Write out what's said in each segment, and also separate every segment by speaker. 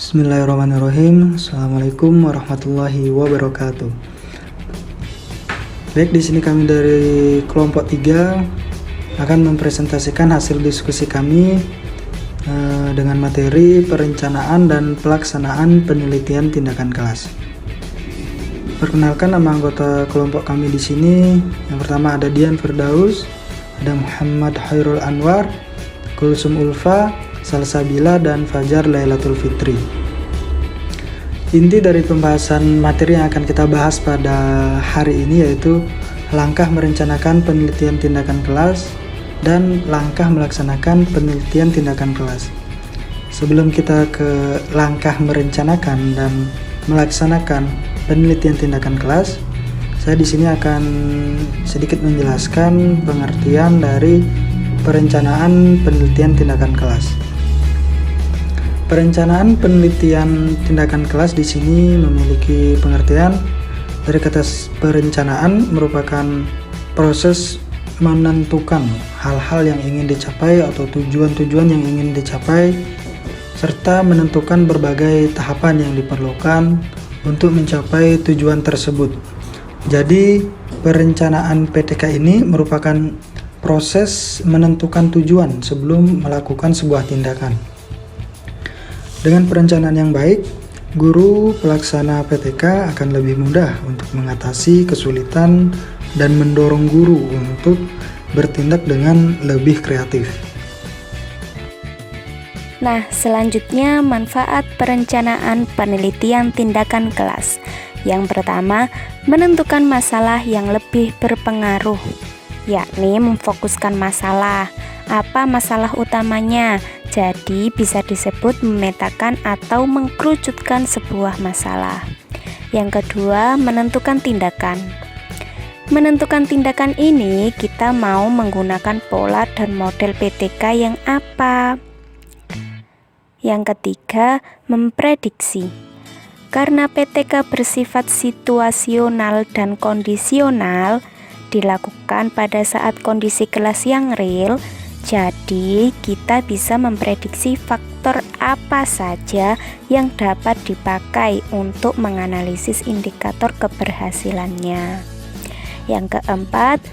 Speaker 1: Bismillahirrahmanirrahim. Assalamualaikum warahmatullahi wabarakatuh. Baik, di sini kami dari kelompok 3 akan mempresentasikan hasil diskusi kami dengan materi perencanaan dan pelaksanaan penelitian tindakan kelas. Perkenalkan nama anggota kelompok kami di sini. Yang pertama ada Dian Firdaus, ada Muhammad Khairul Anwar, Kulsum Ulfa, Salsabila, dan Fajar Lailatul Fitri. Inti dari pembahasan materi yang akan kita bahas pada hari ini yaitu langkah merencanakan penelitian tindakan kelas dan langkah melaksanakan penelitian tindakan kelas. Sebelum kita ke langkah merencanakan dan melaksanakan penelitian tindakan kelas, saya di sini akan sedikit menjelaskan pengertian dari perencanaan penelitian tindakan kelas. Perencanaan penelitian tindakan kelas di sini memiliki pengertian dari kata perencanaan merupakan proses menentukan hal-hal yang ingin dicapai atau tujuan-tujuan yang ingin dicapai serta menentukan berbagai tahapan yang diperlukan untuk mencapai tujuan tersebut. Jadi, perencanaan PTK ini merupakan proses menentukan tujuan sebelum melakukan sebuah tindakan. Dengan perencanaan yang baik, guru pelaksana PTK akan lebih mudah untuk mengatasi kesulitan dan mendorong guru untuk bertindak dengan lebih kreatif.
Speaker 2: Nah, selanjutnya manfaat perencanaan penelitian tindakan kelas. Yang pertama, menentukan masalah yang lebih berpengaruh, yakni memfokuskan masalah. Apa masalah utamanya? Jadi bisa disebut memetakan atau mengkerucutkan sebuah masalah. Yang kedua, menentukan tindakan. Menentukan tindakan ini kita mau menggunakan pola dan model PTK yang apa? Yang ketiga, memprediksi. Karena PTK bersifat situasional dan kondisional, dilakukan pada saat kondisi kelas yang real, jadi kita bisa memprediksi faktor apa saja yang dapat dipakai untuk menganalisis indikator keberhasilannya. Yang keempat,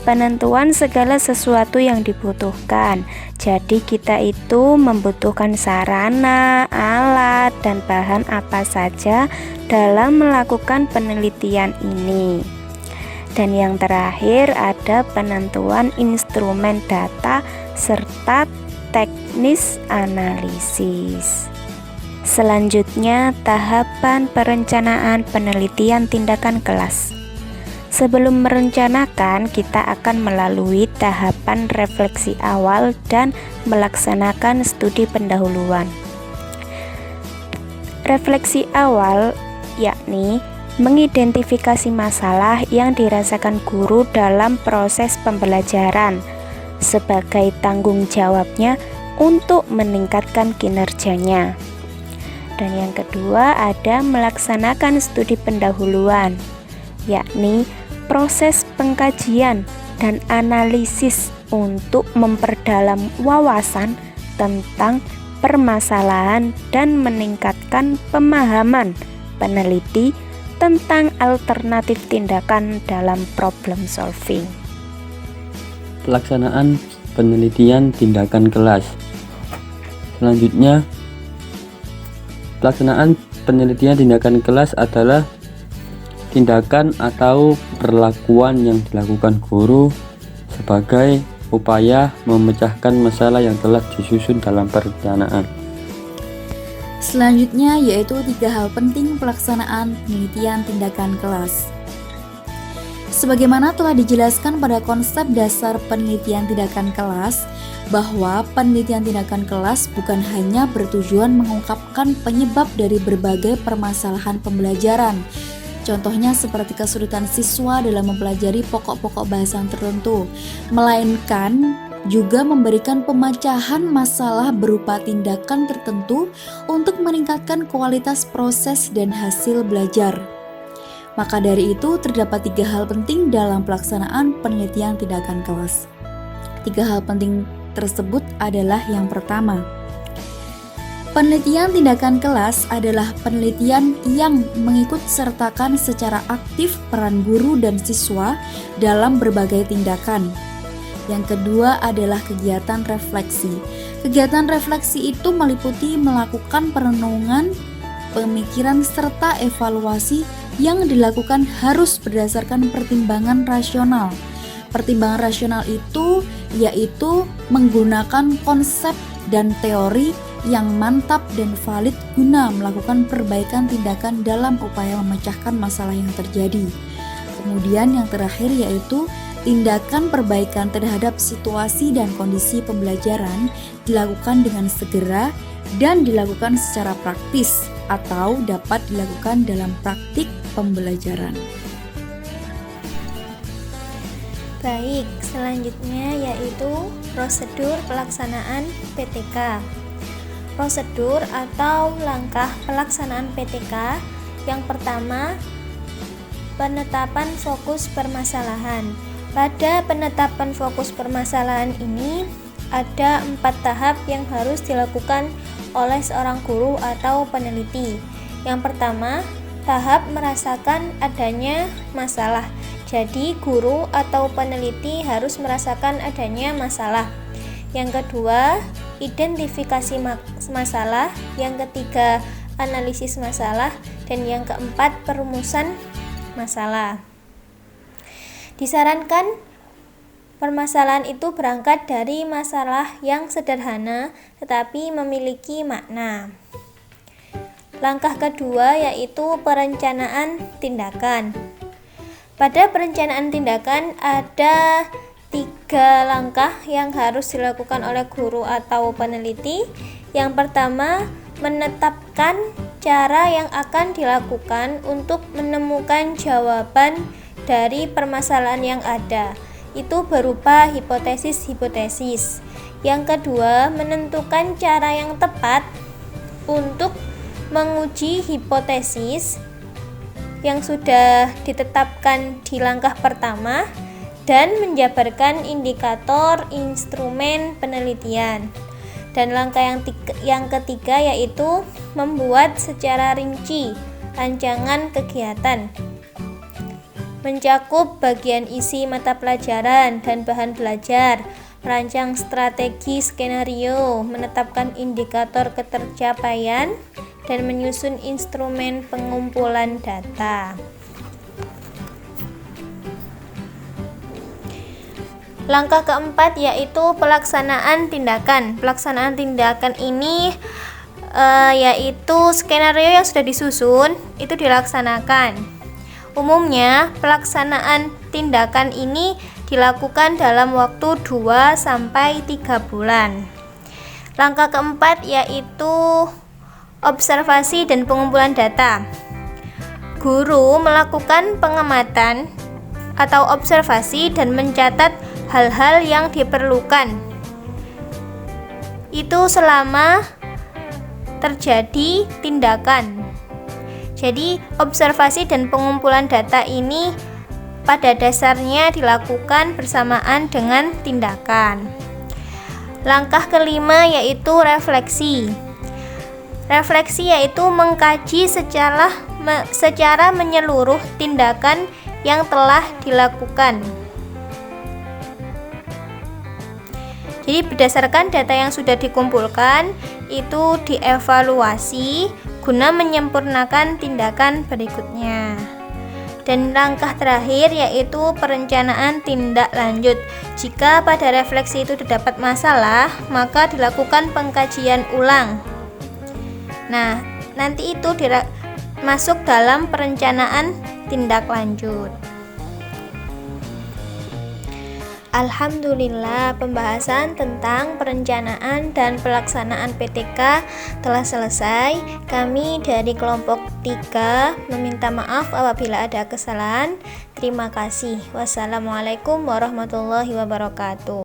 Speaker 2: penentuan segala sesuatu yang dibutuhkan. Jadi kita itu membutuhkan sarana, alat, dan bahan apa saja dalam melakukan penelitian ini. Dan yang terakhir ada penentuan instrumen data serta teknis analisis. Selanjutnya, tahapan perencanaan penelitian tindakan kelas. Sebelum merencanakan, kita akan melalui tahapan refleksi awal dan melaksanakan studi pendahuluan. Refleksi awal yakni mengidentifikasi masalah yang dirasakan guru dalam proses pembelajaran sebagai tanggung jawabnya untuk meningkatkan kinerjanya. Dan yang kedua ada melaksanakan studi pendahuluan, yakni proses pengkajian dan analisis untuk memperdalam wawasan tentang permasalahan dan meningkatkan pemahaman peneliti tentang alternatif tindakan dalam problem solving.
Speaker 3: Pelaksanaan penelitian tindakan kelas. Selanjutnya, pelaksanaan penelitian tindakan kelas adalah tindakan atau perlakuan yang dilakukan guru sebagai upaya memecahkan masalah yang telah disusun dalam perencanaan.
Speaker 4: Selanjutnya yaitu 3 hal penting pelaksanaan penelitian tindakan kelas. Sebagaimana telah dijelaskan pada konsep dasar penelitian tindakan kelas, bahwa penelitian tindakan kelas bukan hanya bertujuan mengungkapkan penyebab dari berbagai permasalahan pembelajaran, contohnya seperti kesulitan siswa dalam mempelajari pokok-pokok bahasan tertentu, melainkan juga memberikan pemecahan masalah berupa tindakan tertentu untuk meningkatkan kualitas proses dan hasil belajar. Maka dari itu terdapat 3 hal penting dalam pelaksanaan penelitian tindakan kelas. 3 hal penting tersebut adalah yang pertama, Penelitian tindakan kelas adalah penelitian yang mengikut sertakan secara aktif peran guru dan siswa dalam berbagai tindakan. Yang kedua adalah kegiatan refleksi. Kegiatan refleksi itu meliputi melakukan perenungan, pemikiran, serta evaluasi yang dilakukan harus berdasarkan pertimbangan rasional. Pertimbangan rasional itu yaitu menggunakan konsep dan teori yang mantap dan valid guna melakukan perbaikan tindakan dalam upaya memecahkan masalah yang terjadi. Kemudian yang terakhir yaitu tindakan perbaikan terhadap situasi dan kondisi pembelajaran dilakukan dengan segera dan dilakukan secara praktis atau dapat dilakukan dalam praktik pembelajaran.
Speaker 2: Baik, selanjutnya yaitu prosedur pelaksanaan PTK. Prosedur atau langkah pelaksanaan PTK yang pertama, penetapan fokus permasalahan. Pada penetapan fokus permasalahan ini ada 4 tahap yang harus dilakukan oleh seorang guru atau peneliti. Yang pertama, tahap merasakan adanya masalah. Jadi, guru atau peneliti harus merasakan adanya masalah. Yang kedua, identifikasi masalah. Yang ketiga, analisis masalah. Dan yang keempat, perumusan masalah. Disarankan permasalahan itu berangkat dari masalah yang sederhana tetapi memiliki makna. Langkah kedua yaitu perencanaan tindakan. Pada perencanaan tindakan ada 3 langkah yang harus dilakukan oleh guru atau peneliti. Yang pertama, menetapkan cara yang akan dilakukan untuk menemukan jawaban dari permasalahan yang ada. Itu berupa hipotesis-hipotesis. Yang kedua, menentukan cara yang tepat untuk menguji hipotesis yang sudah ditetapkan di langkah pertama dan menjabarkan indikator instrumen penelitian. Dan langkah yang ketiga yaitu membuat secara rinci rancangan kegiatan, mencakup bagian isi mata pelajaran dan bahan belajar, merancang strategi skenario, menetapkan indikator ketercapaian, dan menyusun instrumen pengumpulan data. Langkah keempat yaitu pelaksanaan tindakan. Pelaksanaan tindakan ini yaitu skenario yang sudah disusun itu dilaksanakan. Umumnya pelaksanaan tindakan ini dilakukan dalam waktu 2-3 bulan. Langkah keempat yaitu observasi dan pengumpulan data. Guru melakukan pengamatan atau observasi dan mencatat hal-hal yang diperlukan. Itu selama terjadi tindakan. Jadi, observasi dan pengumpulan data ini pada dasarnya dilakukan bersamaan dengan tindakan. Langkah kelima yaitu refleksi. Refleksi yaitu mengkaji secara menyeluruh tindakan yang telah dilakukan. Jadi berdasarkan data yang sudah dikumpulkan itu dievaluasi guna menyempurnakan tindakan berikutnya. Dan langkah terakhir yaitu perencanaan tindak lanjut. Jika pada refleksi itu terdapat masalah, maka dilakukan pengkajian ulang. Nah, nanti itu masuk dalam perencanaan tindak lanjut. Alhamdulillah, pembahasan tentang perencanaan dan pelaksanaan PTK telah selesai. Kami dari kelompok 3 meminta maaf apabila ada kesalahan. Terima kasih. Wassalamualaikum warahmatullahi wabarakatuh.